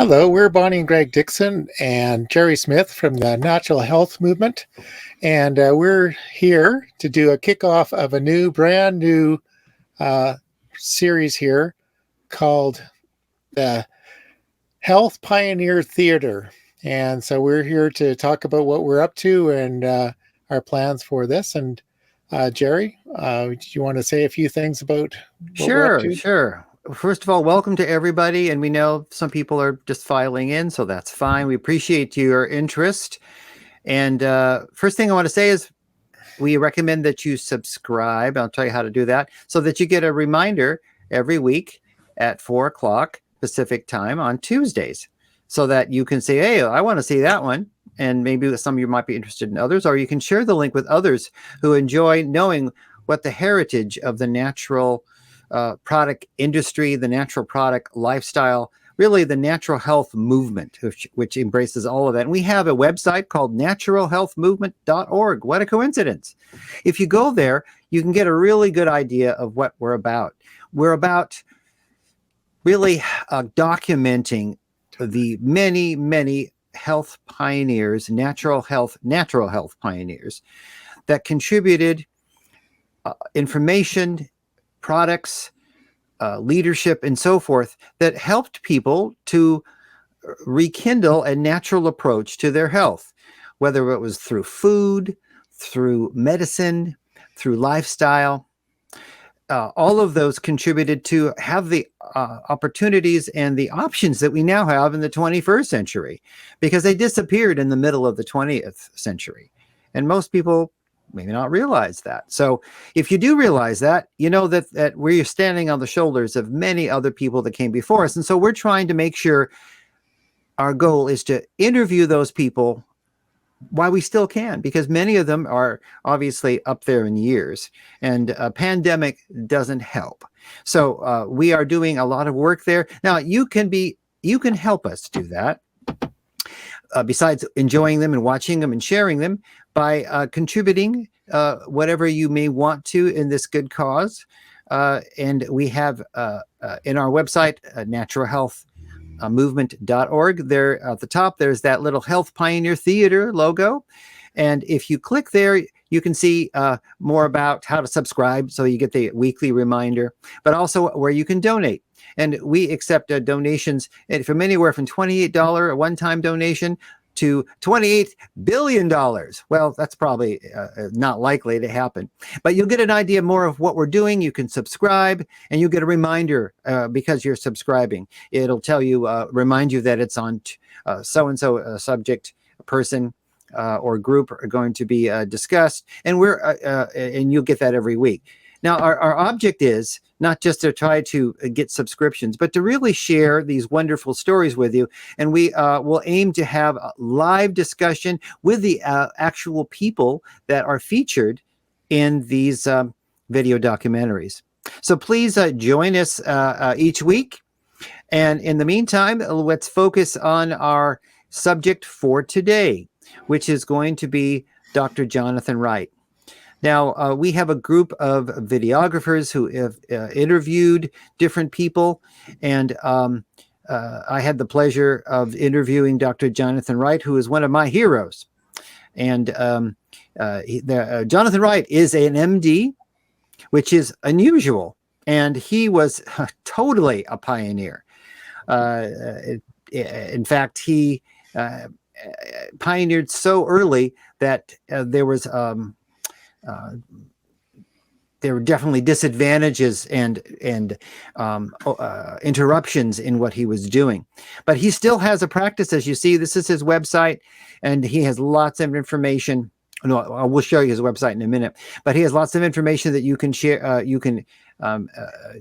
Hello, we're Bonnie and Greg Dixon and Jerry Smith from the Natural Health Movement, and we're here to do a kickoff of a brand new series here called the Health Pioneer Theater. And so we're here to talk about what we're up to and our plans for this. And Jerry, do you want to say a few things about what we're up to? Sure. First of all, welcome to everybody. And we know some people are just filing in, so that's fine. We appreciate your interest. And first thing I want to say is we recommend that you subscribe. I'll tell you how to do that so that you get a reminder every week at 4 o'clock Pacific time on Tuesdays, so that you can say, hey, I want to see that one. And maybe some of you might be interested in others, or you can share the link with others who enjoy knowing what the heritage of the natural product industry, the natural product lifestyle, really the natural health movement, which embraces all of that. And we have a website called naturalhealthmovement.org. What a coincidence. If you go there, you can get a really good idea of what we're about. We're about really documenting the many, many health pioneers, natural health pioneers that contributed information, products, leadership, and so forth that helped people to rekindle a natural approach to their health, whether it was through food, through medicine, through lifestyle. All of those contributed to have the opportunities and the options that we now have in the 21st century, because they disappeared in the middle of the 20th century. And most people maybe not realize that. So if you do realize that, you know that we're standing on the shoulders of many other people that came before us. And so we're trying to make sure our goal is to interview those people while we still can, because many of them are obviously up there in years, and a pandemic doesn't help. So we are doing a lot of work there. Now you can help us do that. Besides enjoying them and watching them and sharing them, by contributing whatever you may want to in this good cause. And we have in our website, naturalhealthmovement.org, there at the top, there's that little Health Pioneer Theater logo. And if you click there, you can see more about how to subscribe, so you get the weekly reminder, but also where you can donate. And we accept donations from anywhere from $28 a one-time donation to $28 billion. Well, that's probably not likely to happen, but you'll get an idea more of what we're doing. You can subscribe, and you get a reminder because you're subscribing. It'll tell you, remind you that it's on so-and-so subject, person, or group are going to be discussed, and and you'll get that every week. Now, our object is not just to try to get subscriptions, but to really share these wonderful stories with you. And we will aim to have a live discussion with the actual people that are featured in these video documentaries. So please join us each week. And in the meantime, let's focus on our subject for today, which is going to be Dr. Jonathan Wright. Now, we have a group of videographers who have interviewed different people, and I had the pleasure of interviewing Dr. Jonathan Wright, who is one of my heroes. And Jonathan Wright is an MD, which is unusual, and he was totally a pioneer. In fact, he pioneered so early that there were definitely disadvantages and interruptions in what he was doing. But he still has a practice, as you see. This is his website, and he has lots of information. No, I will show you his website in a minute. But he has lots of information that you can share. You can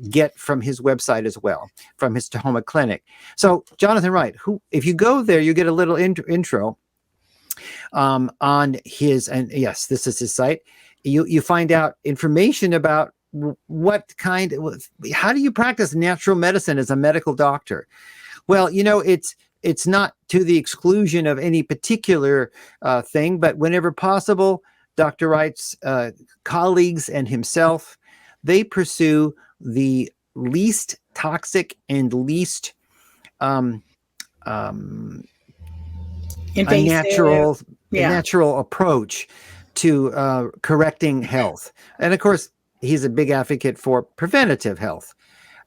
get from his website as well, from his Tahoma clinic. So Jonathan Wright, who, if you go there, you get a little intro on his, and yes, this is his site. You find out information about how do you practice natural medicine as a medical doctor? Well, you know, it's not to the exclusion of any particular thing, but whenever possible, Dr. Wright's colleagues and himself, they pursue the least toxic and least a Yeah. natural approach to correcting health. And of course, he's a big advocate for preventative health.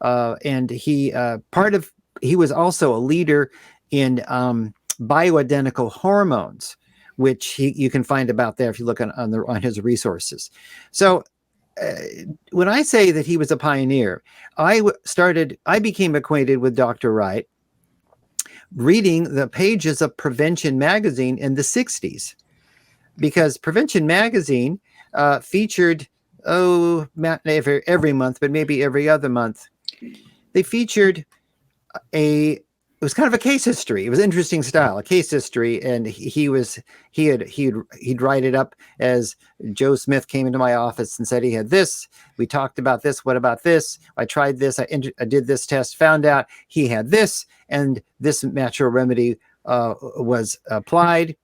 And he was also a leader in bioidentical hormones, which you can find about there if you look on his resources. So when I say that he was a pioneer, I became acquainted with Dr. Wright reading the pages of Prevention magazine in the 60s, because Prevention magazine featured, not every month, but maybe every other month, they featured it was kind of a case history. It was interesting style, a case history, and he'd write it up as Joe Smith came into my office and said he had this. We talked about this. What about this? I tried this. I did this test. Found out he had this, and this natural remedy was applied,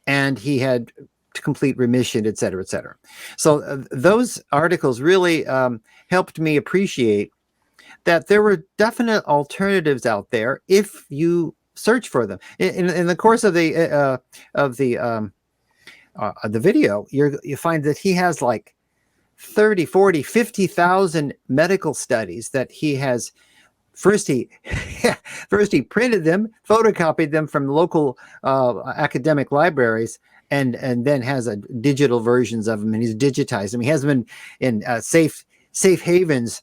and he had complete remission, et cetera, et cetera. So those articles really helped me appreciate that there were definite alternatives out there if you search for them. In the course of the video, you find that he has like 30, 40, 50,000 medical studies that he has. First he printed them, photocopied them from local academic libraries, and then has digital versions of them, and he's digitized them. He has them in safe havens.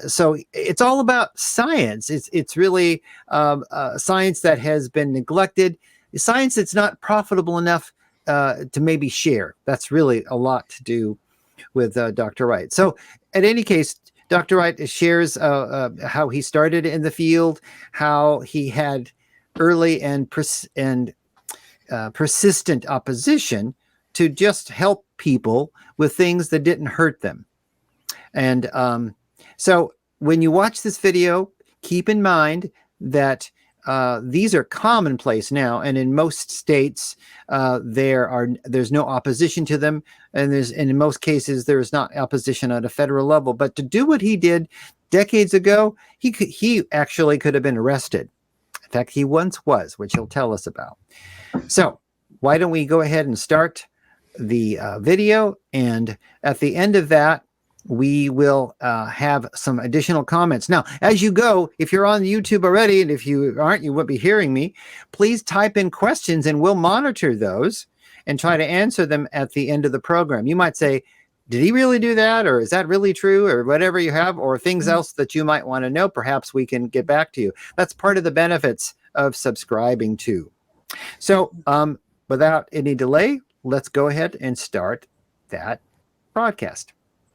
So it's all about science. It's really science that has been neglected, science that's not profitable enough to maybe share. That's really a lot to do with Dr. Wright. So in any case, Dr. Wright shares how he started in the field, how he had early and persistent opposition to just help people with things that didn't hurt them. And so when you watch this video, keep in mind that these are commonplace now, and in most states there's no opposition to them, and in most cases there's not opposition at a federal level. But to do what he did decades ago, he actually could have been arrested. In fact, he once was, which he'll tell us about. So why don't we go ahead and start the video, and at the end of that, we will have some additional comments. Now, as you go, if you're on YouTube already, and if you aren't, you won't be hearing me, please type in questions and we'll monitor those and try to answer them at the end of the program. You might say, did he really do that? Or is that really true? Or whatever you have, or things else that you might want to know. Perhaps we can get back to you. That's part of the benefits of subscribing to. So without any delay, let's go ahead and start that broadcast.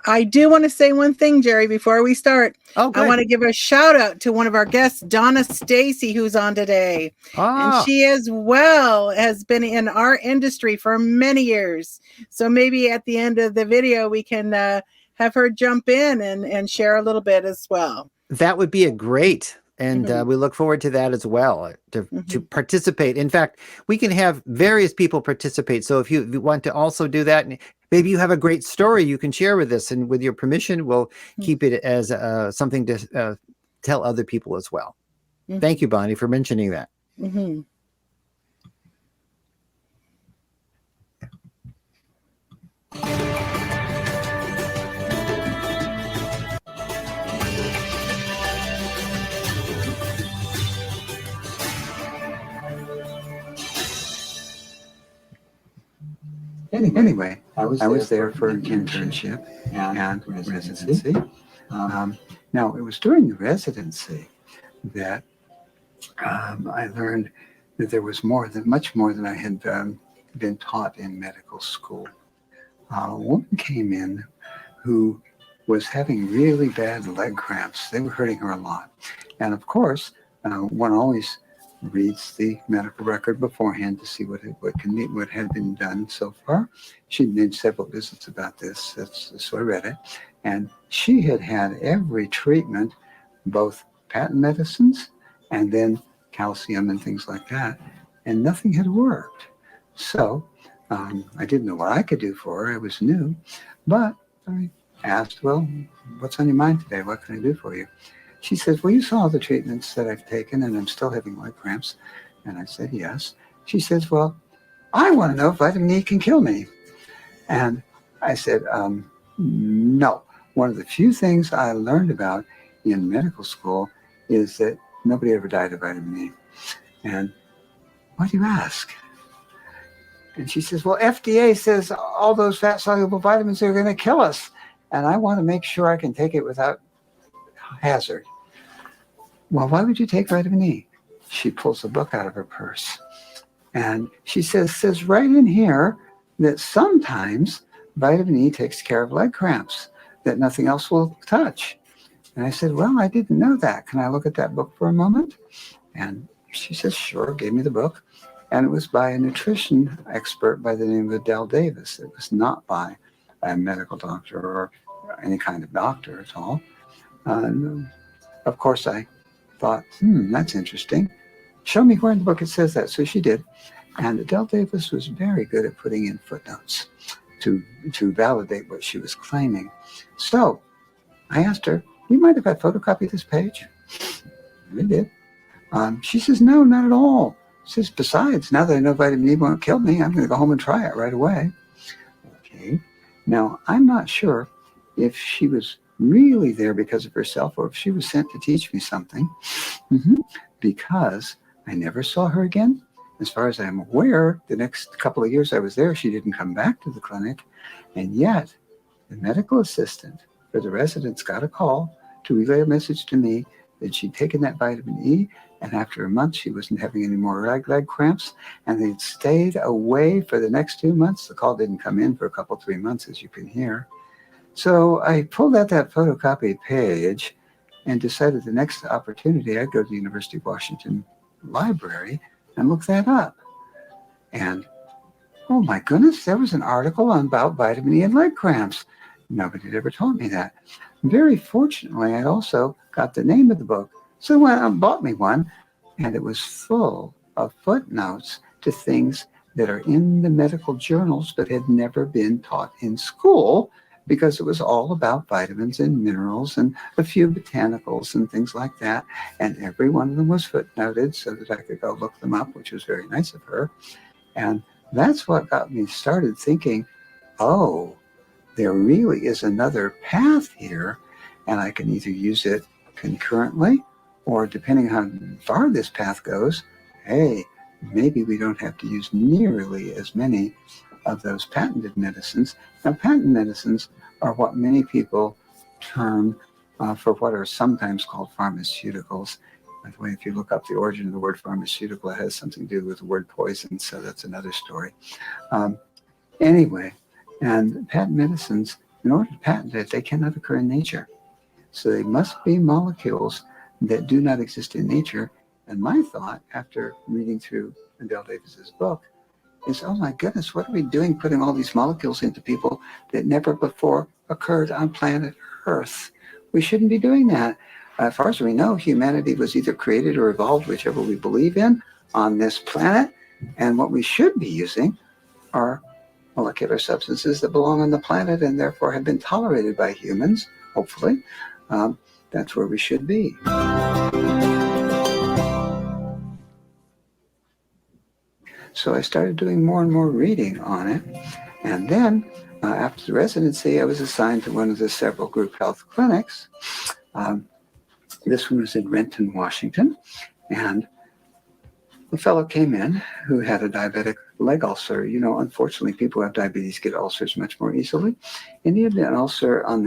I do want to say one thing, Jerry, before we start. Oh, good. I want to give a shout out to one of our guests, Donna Stacy, who's on today. And she as well has been in our industry for many years. So maybe at the end of the video, we can have her jump in and share a little bit as well. That would be a great. And we look forward to that as well, to participate. In fact, we can have various people participate. So if you want to also do that, and maybe you have a great story you can share with us, and with your permission, we'll keep it as something to tell other people as well. Thank you, Bonnie, for mentioning that. Anyway, I was there for an internship and residency. Now, it was during the residency that I learned that there was much more than I had been taught in medical school. A woman came in who was having really bad leg cramps. They were hurting her a lot. And of course, one always reads the medical record beforehand to see what had been done so far. She'd made several visits about this, so I read it. And she had had every treatment, both patent medicines and then calcium and things like that, and nothing had worked. So I didn't know what I could do for her. I was new, but I asked, well, what's on your mind today? What can I do for you? she says, well, you saw the treatments that I've taken and I'm still having leg cramps. And I said, yes. She says, well, I want to know if vitamin E can kill me. And I said, no. One of the few things I learned about in medical school is that nobody ever died of vitamin E. And why do you ask? And she says, well, FDA says all those fat-soluble vitamins are going to kill us. And I want to make sure I can take it without hazard. Well, why would you take vitamin E? She pulls a book out of her purse. And she says right in here that sometimes vitamin E takes care of leg cramps, that nothing else will touch. And I said, well, I didn't know that. Can I look at that book for a moment? And she says, sure, gave me the book. And it was by a nutrition expert by the name of Adele Davis. It was not by a medical doctor or any kind of doctor at all. And of course, I thought, that's interesting. Show me where in the book it says that. So she did. And Adele Davis was very good at putting in footnotes to validate what she was claiming. So I asked her, do you mind if I photocopy this page? And I did. She says, no, not at all. She says, besides, now that I know vitamin E won't kill me, I'm going to go home and try it right away. Okay. Now, I'm not sure if she was really there because of herself or if she was sent to teach me something, because I never saw her again. As far as I'm aware, the next couple of years I was there, she didn't come back to the clinic. And yet, the medical assistant for the residents got a call to relay a message to me that she'd taken that vitamin E, and after a month, she wasn't having any more leg cramps, and they'd stayed away for the next 2 months. The call didn't come in for a couple, 3 months, as you can hear. So I pulled out that photocopied page and decided the next opportunity I'd go to the University of Washington Library and look that up. And oh my goodness, there was an article about vitamin E and leg cramps. Nobody had ever told me that. Very fortunately, I also got the name of the book. So I went and bought me one, and it was full of footnotes to things that are in the medical journals but had never been taught in school, because it was all about vitamins and minerals and a few botanicals and things like that. And every one of them was footnoted so that I could go look them up, which was very nice of her. And that's what got me started thinking, oh, there really is another path here, and I can either use it concurrently, or depending how far this path goes, hey, maybe we don't have to use nearly as many of those patented medicines. Now, patent medicines are what many people term for what are sometimes called pharmaceuticals. By the way, if you look up the origin of the word pharmaceutical, it has something to do with the word poison, so that's another story. Anyway, and patent medicines, in order to patent it, they cannot occur in nature. So they must be molecules that do not exist in nature. And my thought, after reading through Adele Davis's book, is, oh my goodness, what are we doing putting all these molecules into people that never before occurred on planet Earth? We shouldn't be doing that. As far as we know, humanity was either created or evolved, whichever we believe in, on this planet. And what we should be using are molecular substances that belong on the planet and therefore have been tolerated by humans, hopefully. That's where we should be. So I started doing more and more reading on it. And then after the residency, I was assigned to one of the several group health clinics. This one was in Renton, Washington. And a fellow came in who had a diabetic leg ulcer. You know, unfortunately, people who have diabetes get ulcers much more easily. And he had an ulcer on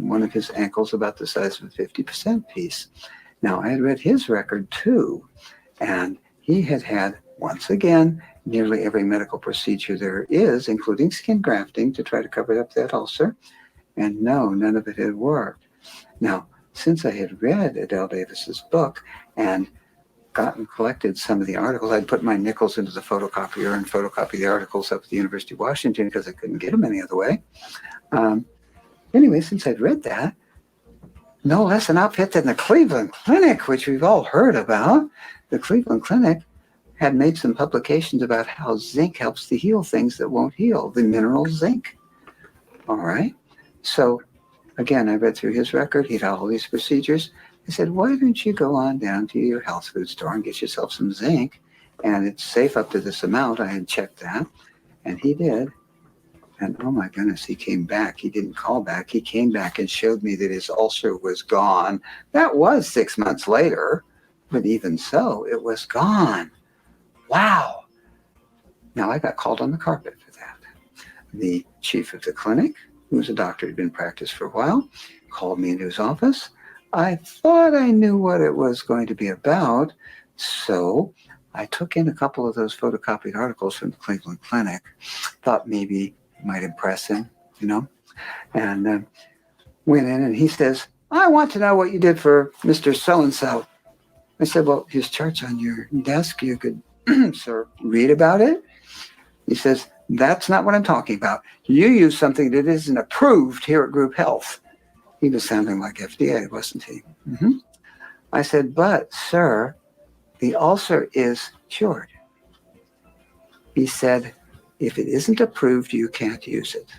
one of his ankles about the size of a 50% piece. Now, I had read his record too. And he had had, once again, nearly every medical procedure there is, including skin grafting, to try to cover up that ulcer. And no, none of it had worked. Now, since I had read Adele Davis's book and collected some of the articles, I'd put my nickels into the photocopier and photocopy the articles up at the University of Washington because I couldn't get them any other way. Anyway, since I'd read that, no less an outfit than the Cleveland Clinic, which we've all heard about. The Cleveland Clinic had made some publications about how zinc helps to heal things that won't heal, the mineral zinc. All right. So again, I read through his record. He'd had all these procedures. I said, why don't you go on down to your health food store and get yourself some zinc? And it's safe up to this amount. I had checked that. And he did. And oh my goodness, he came back. He didn't call back. He came back and showed me that his ulcer was gone. That was 6 months later. But even so, it was gone. Wow. Now I got called on the carpet for that. The chief of the clinic, who was a doctor who had been in practice for a while, called me into his office. I thought I knew what it was going to be about. So I took in a couple of those photocopied articles from the Cleveland Clinic. Thought maybe it might impress him, you know. And went in and he says, I want to know what you did for Mr. So-and-so. I said, well, his chart's on your desk. You could, sir, read about it. He says, that's not what I'm talking about. You use something that isn't approved here at Group Health. He was sounding like FDA, wasn't he? Mm-hmm. I said, but, sir, the ulcer is cured. He said, if it isn't approved, you can't use it.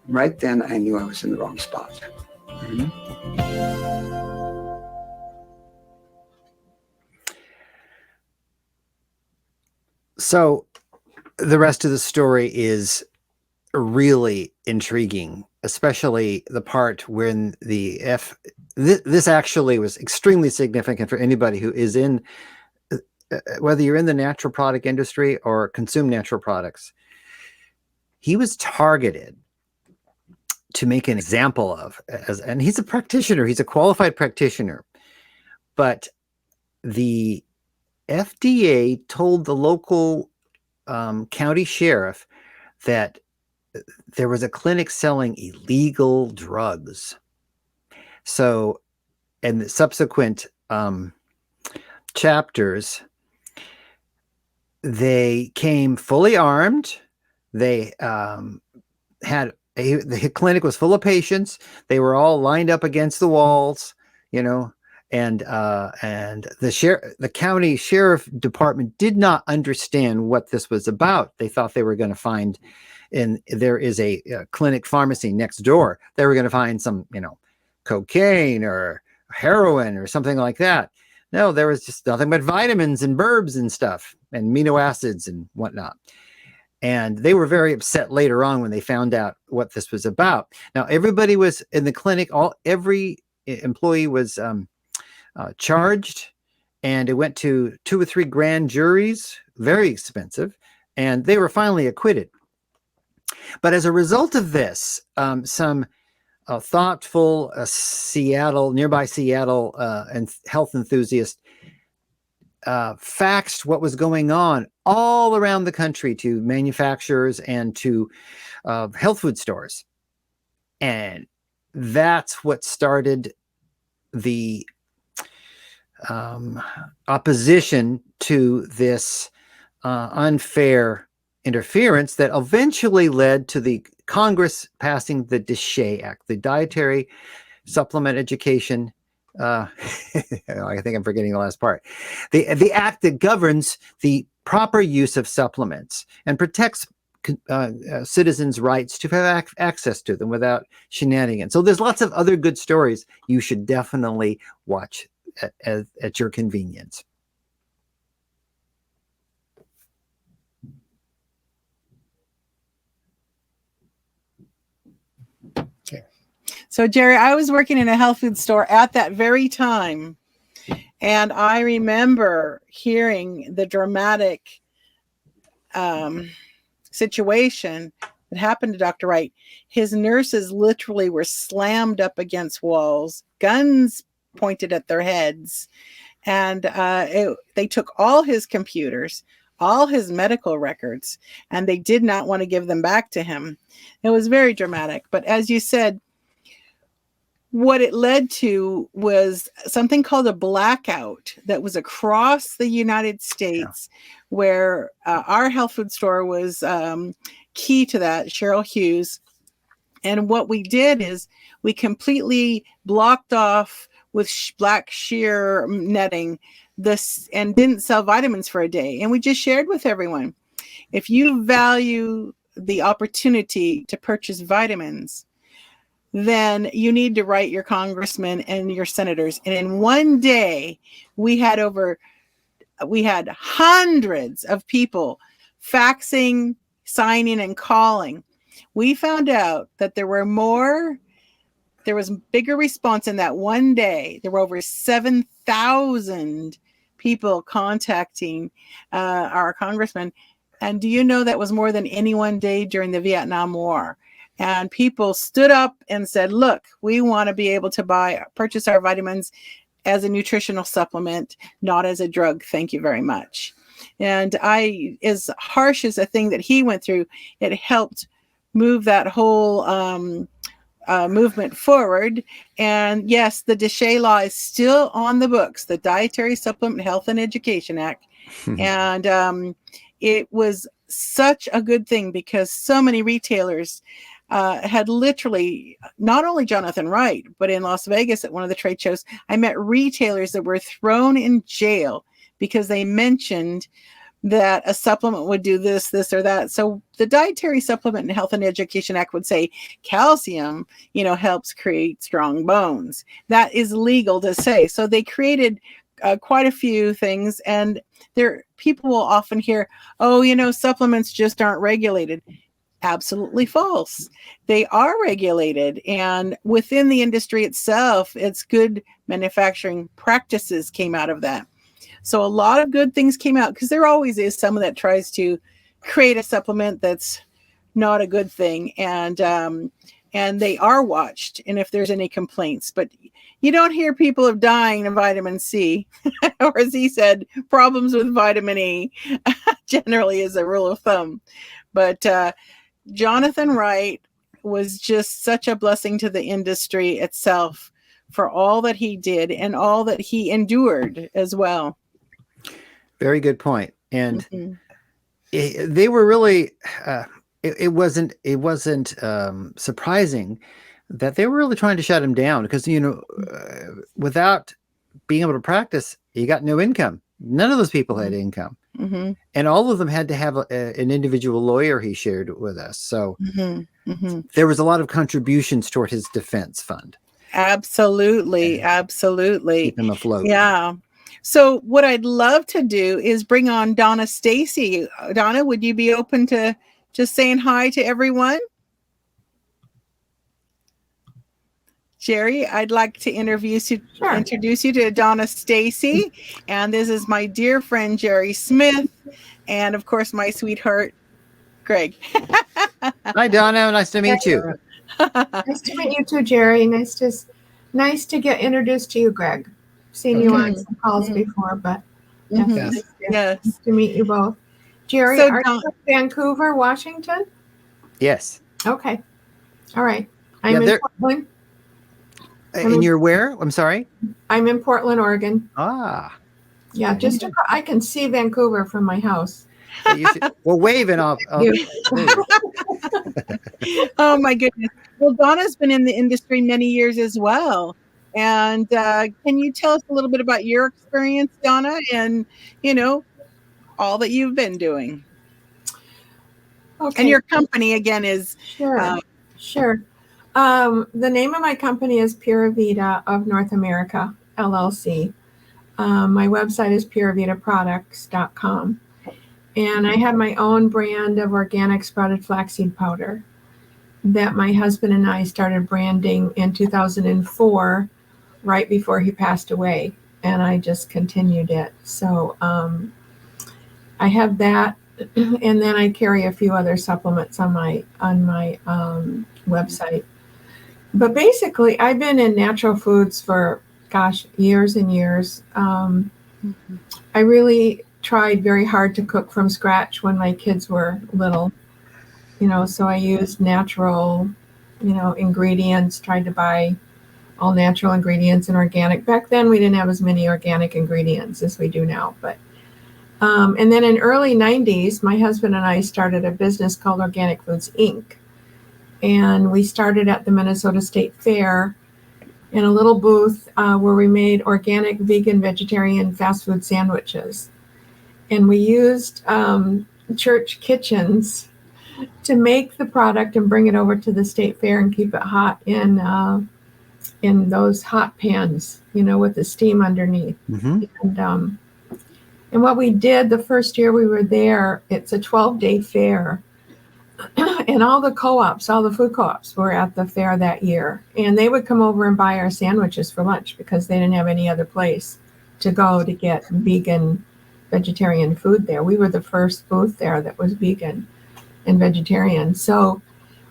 Right then, I knew I was in the wrong spot. Mm-hmm. So the rest of the story is really intriguing, especially the part when this actually was extremely significant for anybody who is in, whether you're in the natural product industry or consume natural products. He was targeted to make an example of, and he's a practitioner, he's a qualified practitioner, but the FDA told the local county sheriff that there was a clinic selling illegal drugs. So, in the subsequent chapters, they came fully armed. They the clinic was full of patients. They were all lined up against the walls, you know. And the county sheriff department did not understand what this was about. They thought they were going to find, and there is a clinic pharmacy next door. They were going to find some, you know, cocaine or heroin or something like that. No, there was just nothing but vitamins and herbs and stuff and amino acids and whatnot. And they were very upset later on when they found out what this was about. Now, everybody was in the clinic. Every employee was charged, and it went to 2 or 3 grand juries, very expensive, and they were finally acquitted. But as a result of this, some thoughtful nearby Seattle and health enthusiast faxed what was going on all around the country to manufacturers and to health food stores. And that's what started the opposition to this unfair interference that eventually led to the Congress passing the DSEA Act, the Dietary Supplement Education. I think I'm forgetting the last part. The act that governs the proper use of supplements and protects citizens' rights to have access to them without shenanigans. So there's lots of other good stories you should definitely watch at your convenience. Okay. So, Jerry, I was working in a health food store at that very time, and I remember hearing the dramatic situation that happened to Dr. Wright. His nurses literally were slammed up against walls, guns pointed at their heads, and they took all his computers, all his medical records, and they did not want to give them back to him. It was very dramatic. But as you said, what it led to was something called a blackout that was across the United States, where our health food store was key to that, Cheryl Hughes. And what we did is we completely blocked off with black sheer netting this and didn't sell vitamins for a day. And we just shared with everyone, if you value the opportunity to purchase vitamins, then you need to write your congressmen and your senators. And in one day, we had hundreds of people faxing, signing, and calling. We found out that there was bigger response in that one day. There were over 7,000 people contacting our congressman. And do you know that was more than any one day during the Vietnam War? And people stood up and said, look, we want to be able to purchase our vitamins as a nutritional supplement, not as a drug. Thank you very much. And as harsh as a thing that he went through, it helped move that whole movement forward. And yes, the DSEA law is still on the books, the Dietary Supplement Health and Education Act. And it was such a good thing because so many retailers had literally, not only Jonathan Wright, but in Las Vegas at one of the trade shows, I met retailers that were thrown in jail because they mentioned that a supplement would do this, or that. So the Dietary Supplement and Health and Education Act would say calcium, helps create strong bones. That is legal to say. So they created quite a few things, and people will often hear, supplements just aren't regulated. Absolutely false. They are regulated, and within the industry itself, it's good manufacturing practices came out of that. So a lot of good things came out, because there always is someone that tries to create a supplement that's not a good thing, and they are watched. And if there's any complaints, but you don't hear people of dying of vitamin C, or as he said, problems with vitamin E, generally is a rule of thumb. But Jonathan Wright was just such a blessing to the industry itself for all that he did and all that he endured as well. Very good point. And they were really, it wasn't surprising that they were really trying to shut him down, because, without being able to practice, you got no income. None of those people had income. And all of them had to have an individual lawyer, he shared with us. So there was a lot of contributions toward his defense fund. Absolutely. Keep him afloat. Yeah. So what I'd love to do is bring on Donna Stacy. Donna, would you be open to just saying hi to everyone? Jerry, I'd like to introduce you to Donna Stacy. And this is my dear friend, Jerry Smith. And of course, my sweetheart, Greg. Hi, Donna. Nice to meet you. Nice to meet you too, Jerry. Nice to get introduced to you, Greg. Seen you on some calls before, but nice to meet you both. Jerry, so are you in Vancouver, Washington? Yes. Okay. All right. I'm in Portland. And you're where? I'm sorry? I'm in Portland, Oregon. Ah. Yeah, I can see Vancouver from my house. We're waving off. Oh, my goodness. Well, Donna's been in the industry many years as well. And can you tell us a little bit about your experience, Donna, and, all that you've been doing? Okay. And your company, again, is... Sure. The name of my company is Pura Vida of North America, LLC. My website is puravitaproducts.com. And I have my own brand of organic sprouted flaxseed powder that my husband and I started branding in 2004, right before he passed away. And I just continued it. So I have that. And then I carry a few other supplements on my website. But basically, I've been in natural foods for, years and years. I really tried very hard to cook from scratch when my kids were little, so I used natural, ingredients, tried to buy all natural ingredients and organic. Back then, we didn't have as many organic ingredients as we do now. But and then in early 90s, my husband and I started a business called Organic Foods, Inc. And we started at the Minnesota State Fair in a little booth where we made organic, vegan, vegetarian fast food sandwiches. And we used church kitchens to make the product and bring it over to the state fair and keep it hot in those hot pans, with the steam underneath. And what we did the first year we were there, it's a 12-day fair. And all the co-ops, all the food co-ops were at the fair that year. And they would come over and buy our sandwiches for lunch because they didn't have any other place to go to get vegan, vegetarian food there. We were the first booth there that was vegan and vegetarian. So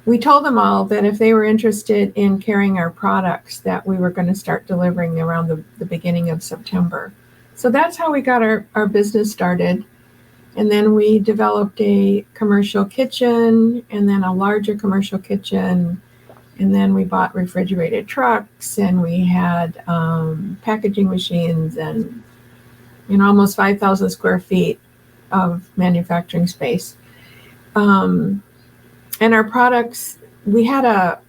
we told them all that if they were interested in carrying our products, that we were going to start delivering around the beginning of September. So that's how we got our business started. And then we developed a commercial kitchen and then a larger commercial kitchen. And then we bought refrigerated trucks and we had packaging machines and almost 5,000 square feet of manufacturing space. And our products, we had a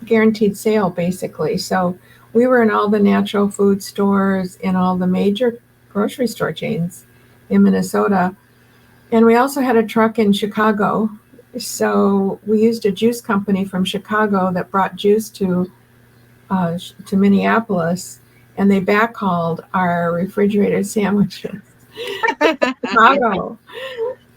guaranteed sale basically. So we were in all the natural food stores in all the major grocery store chains in Minnesota. And we also had a truck in Chicago. So we used a juice company from Chicago that brought juice to Minneapolis, and they backhauled our refrigerated sandwiches to Chicago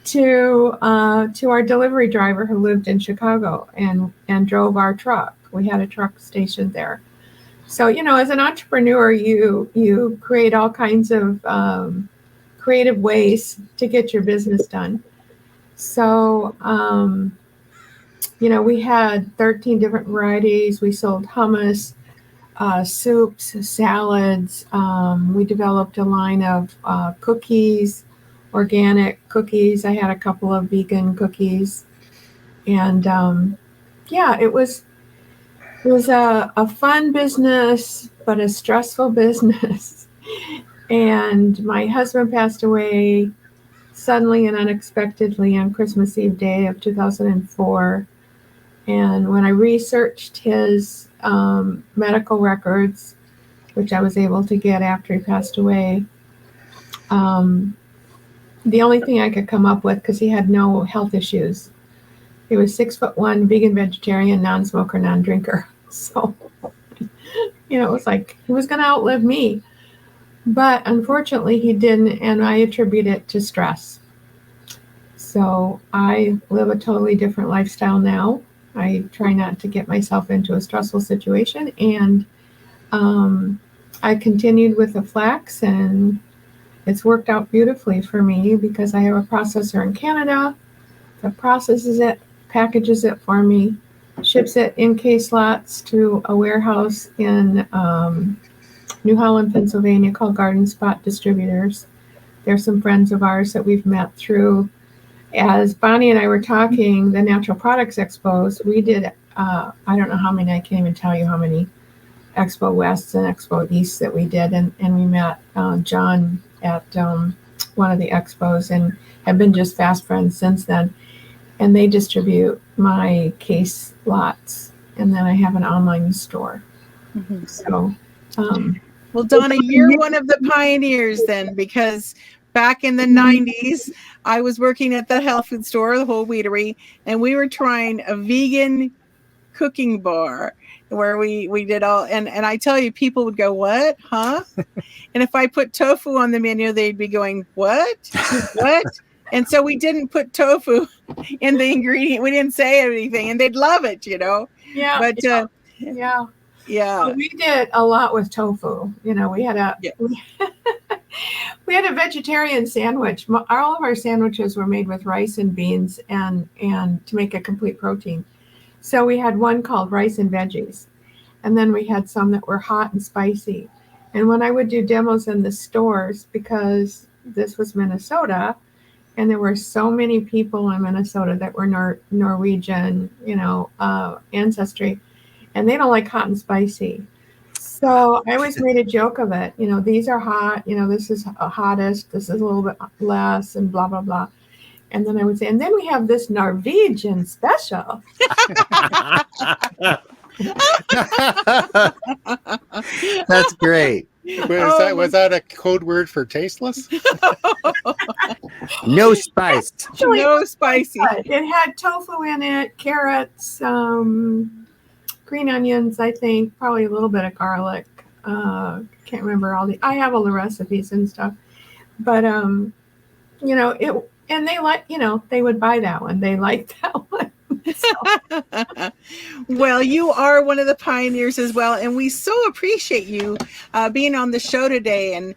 to our delivery driver who lived in Chicago and drove our truck. We had a truck stationed there. So, as an entrepreneur, you create all kinds of creative ways to get your business done. So, we had 13 different varieties. We sold hummus, soups, salads. We developed a line of cookies, organic cookies. I had a couple of vegan cookies. And it was a fun business, but a stressful business. And my husband passed away suddenly and unexpectedly on Christmas Eve day of 2004. And when I researched his medical records, which I was able to get after he passed away, the only thing I could come up with, because he had no health issues, he was 6'1", vegan, vegetarian, non-smoker, non-drinker. So, it was like he was going to outlive me. But unfortunately, he didn't, and I attribute it to stress. So I live a totally different lifestyle now. I try not to get myself into a stressful situation. And I continued with the flax, and it's worked out beautifully for me because I have a processor in Canada that processes it, packages it for me, ships it in case lots to a warehouse in New Holland, Pennsylvania, called Garden Spot Distributors. They're some friends of ours that we've met through. As Bonnie and I were talking, the Natural Products Expos, we did, I don't know how many, I can't even tell you how many Expo Wests and Expo Easts that we did. And we met John at one of the expos and have been just fast friends since then. And they distribute my case lots. And then I have an online store. Mm-hmm. So, well, Donna, you're one of the pioneers then, because back in the 90s, I was working at the health food store, the whole Dietary, and we were trying a vegan cooking bar where we did all, and I tell you, people would go, what, huh? And if I put tofu on the menu, they'd be going, what? What? And so we didn't put tofu in the ingredient. We didn't say anything, and they'd love it, you know? Yeah. But yeah. Yeah. We did a lot with tofu. You know, we had a we had a vegetarian sandwich. All of our sandwiches were made with rice and beans and to make a complete protein. So we had one called rice and veggies. And then we had some that were hot and spicy. And when I would do demos in the stores, because this was Minnesota, and there were so many people in Minnesota that were Norwegian, ancestry, and they don't like hot and spicy. So I always made a joke of it. You know, these are hot, this is hottest, this is a little bit less, and blah, blah, blah. And then I would say, and then we have this Norwegian special. That's great. Was that a code word for tasteless? No spice. Actually, No spicy. it had tofu in it, carrots, green onions, I think, probably a little bit of garlic. Can't remember I have all the recipes and stuff. But and they they would buy that one. They liked that one. So. Well, you are one of the pioneers as well, and we so appreciate you being on the show today and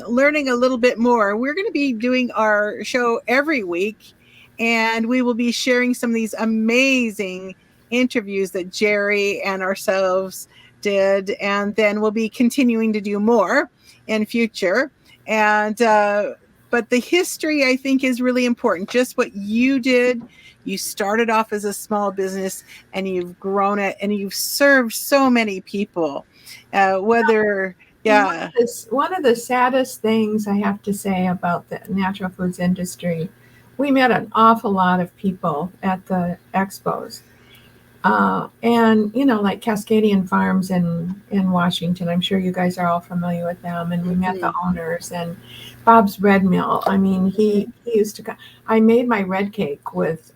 learning a little bit more. We're going to be doing our show every week, and we will be sharing some of these amazing interviews that Jerry and ourselves did, and then we'll be continuing to do more in future. And but the history, I think, is really important. Just what you did. You started off as a small business and you've grown it and you've served so many people. One of the saddest things I have to say about the natural foods industry, we met an awful lot of people at the expos. And, like Cascadian Farms in Washington, I'm sure you guys are all familiar with them. And we met the owners and Bob's Red Mill. I mean, he used to, I made my red cake with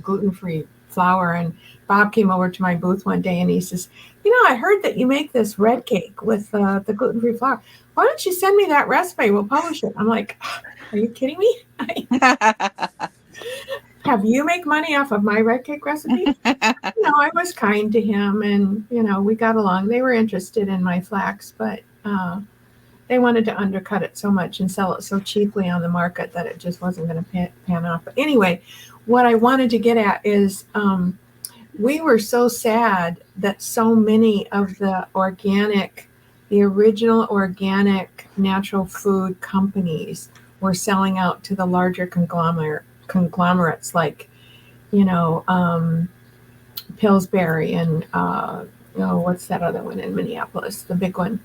gluten-free flour. And Bob came over to my booth one day and he says, I heard that you make this red cake with the gluten-free flour. Why don't you send me that recipe? We'll publish it. I'm like, are you kidding me? Have you make money off of my red cake recipe? I was kind to him and, we got along. They were interested in my flax, but they wanted to undercut it so much and sell it so cheaply on the market that it just wasn't going to pan off. But anyway, what I wanted to get at is we were so sad that so many of the original organic natural food companies were selling out to the larger conglomerates like, Pillsbury and, what's that other one in Minneapolis, the big one?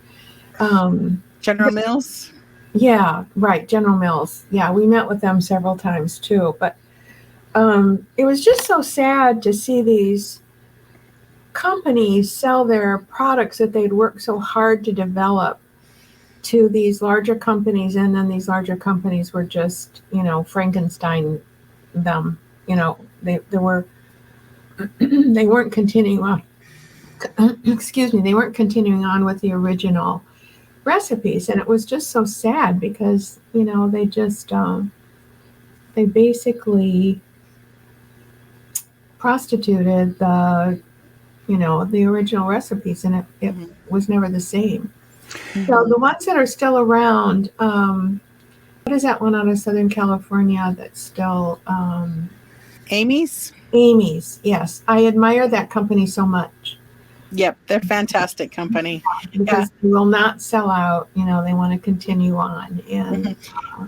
General Mills? Yeah, right. General Mills. Yeah, we met with them several times too. But it was just so sad to see these companies sell their products that they'd worked so hard to develop to these larger companies. And then these larger companies were just, Frankenstein them. They weren't continuing on. Excuse me. They weren't continuing on with the original recipes, and it was just so sad because they just they basically prostituted the original recipes, and it was never the same. So the ones that are still around, what is that one out of Southern California that's still Amy's? Amy's, yes. I admire that company so much. Yep, they're a fantastic company. Because they will not sell out. They want to continue on. And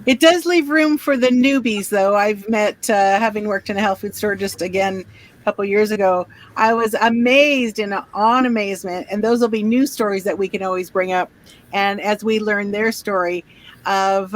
it does leave room for the newbies, though. I've met, having worked in a health food store just again a couple years ago, I was amazed and on amazement. And those will be new stories that we can always bring up. And as we learn their story of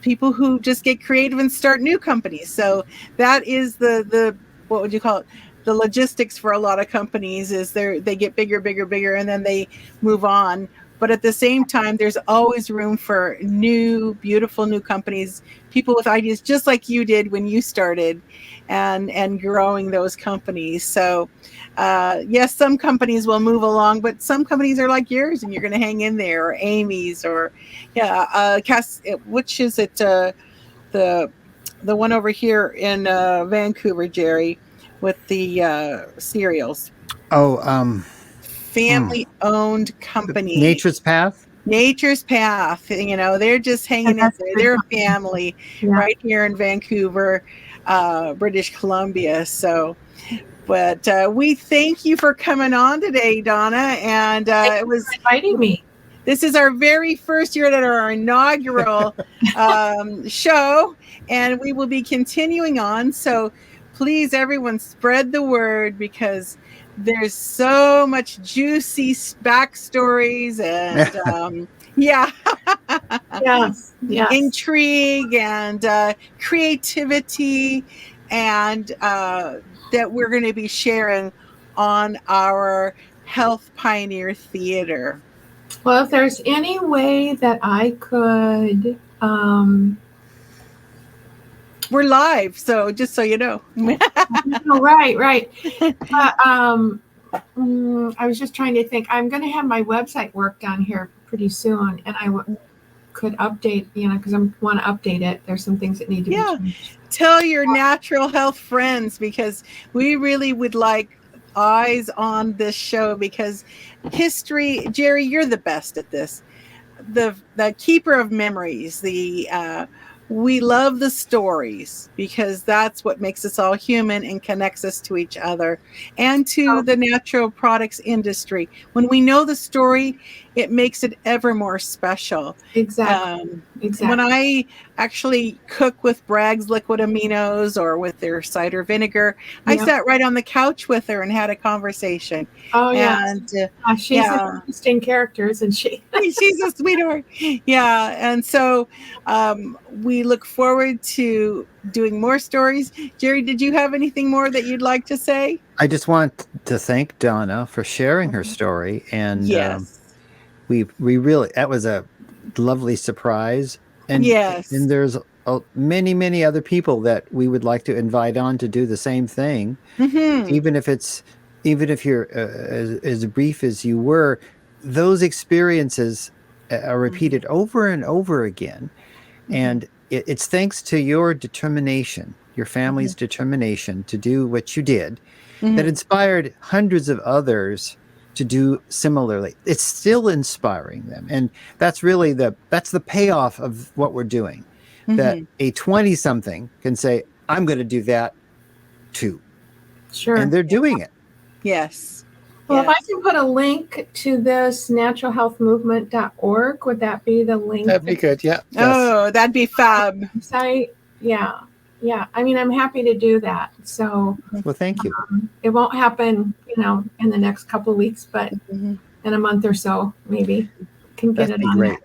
people who just get creative and start new companies. So that is the what would you call it? The logistics for a lot of companies is they get bigger, and then they move on. But at the same time, there's always room for new, beautiful new companies, people with ideas just like you did when you started and growing those companies. So yes, some companies will move along, but some companies are like yours and you're going to hang in there, or Amy's, or which is it? The one over here in Vancouver, Jerry, with the cereals. Family-owned company. Nature's Path? Nature's Path. They're just hanging in there. They're a family right here in Vancouver, British Columbia. So, but we thank you for coming on today, Donna. And it was inviting me. This is our very first year at our inaugural show, and we will be continuing on. So please, everyone, spread the word because there's so much juicy backstories and yes. intrigue and creativity, and that we're going to be sharing on our Health Pioneer Theater. Well, if there's any way that I could, We're live, so just so you know. right. I was just trying to think. I'm going to have my website worked on here pretty soon, and I could update, because I want to update it. There's some things that need to be changed. Tell your natural health friends, because we really would like eyes on this show, because history, Jerry, you're the best at this. The keeper of memories, we love the stories, because that's what makes us all human and connects us to each other and to the natural products industry. When we know the story, it makes it ever more special. Exactly. When I actually cook with Bragg's liquid aminos or with their cider vinegar, I sat right on the couch with her and had a conversation. Oh, yeah. And she's an interesting character, isn't she? She's a sweetheart. Yeah. And so we look forward to doing more stories. Jerry, did you have anything more that you'd like to say? I just want to thank Donna for sharing her story. And we really, that was a lovely surprise. And, and there's many other people that we would like to invite on to do the same thing. Even if you're as brief as you were, those experiences are repeated over and over again. And it's thanks to your determination, your family's determination to do what you did, that inspired hundreds of others to do similarly. It's still inspiring them. And that's really that's the payoff of what we're doing. That a 20-something can say, I'm going to do that too. Sure. And they're doing it. Yes. Well, if I can put a link to this naturalhealthmovement.org, would that be the link? That'd be good. Yeah. Oh, that'd be fab. Site. Yeah. I mean, I'm happy to do that. So, well, thank you. It won't happen, in the next couple of weeks, but in a month or so, maybe can get it on. Great.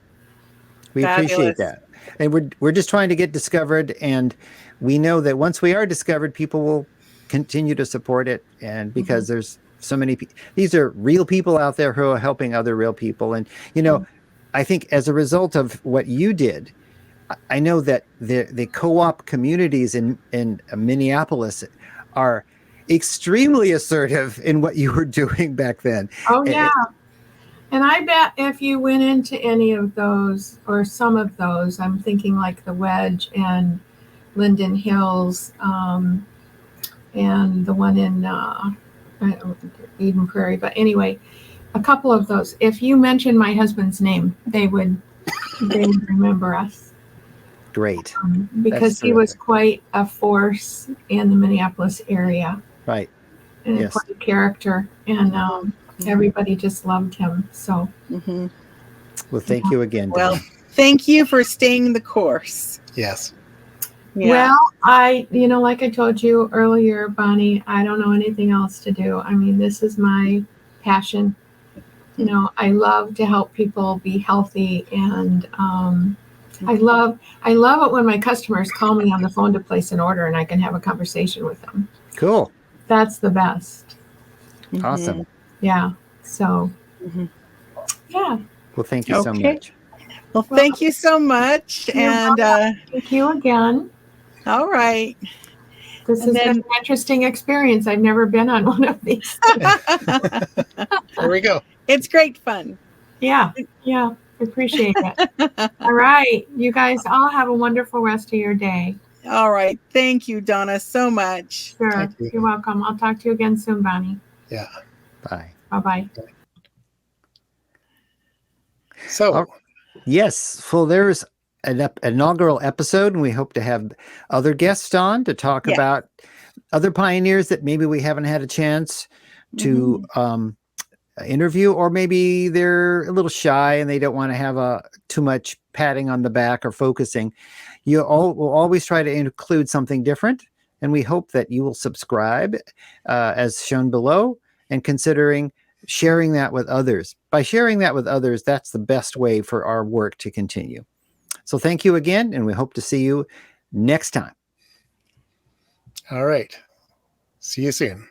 We appreciate that. And we're just trying to get discovered, and we know that once we are discovered, people will continue to support it. And because there's so many people, these are real people out there who are helping other real people. And, I think as a result of what you did, I know that the co-op communities in Minneapolis are extremely assertive in what you were doing back then. Oh, yeah. And I bet if you went into any of those or some of those, I'm thinking like the Wedge and Linden Hills and the one in Eden Prairie. But anyway, a couple of those, if you mention my husband's name, they would remember us. Great. Because he was quite a force in the Minneapolis area. Right. And quite a character. And everybody just loved him. So. Well, thank you again. Well, thank you for staying the course. Yes. Yeah. Well, like I told you earlier, Bonnie, I don't know anything else to do. I mean, this is my passion. I love to help people be healthy, and I love it when my customers call me on the phone to place an order and I can have a conversation with them. Cool. That's the best. Awesome. Yeah. So, yeah. Well, thank you so much. Well, thank you so much. And thank you again. All right. This has been an interesting experience. I've never been on one of these. There we go. It's great fun. Yeah. Appreciate it. All right. You guys all have a wonderful rest of your day. All right. Thank you, Donna, so much. Sure. You're welcome. I'll talk to you again soon, Bonnie. Yeah. Bye. Bye-bye. So, yes. Well, there's an inaugural episode, and we hope to have other guests on to talk about other pioneers that maybe we haven't had a chance to interview, or maybe they're a little shy and they don't want to have too much patting on the back or focusing. We'll always try to include something different, and we hope that you will subscribe as shown below, and considering sharing that with others. By sharing that with others, that's the best way for our work to continue. So thank you again, and we hope to see you next time. All right. See you soon.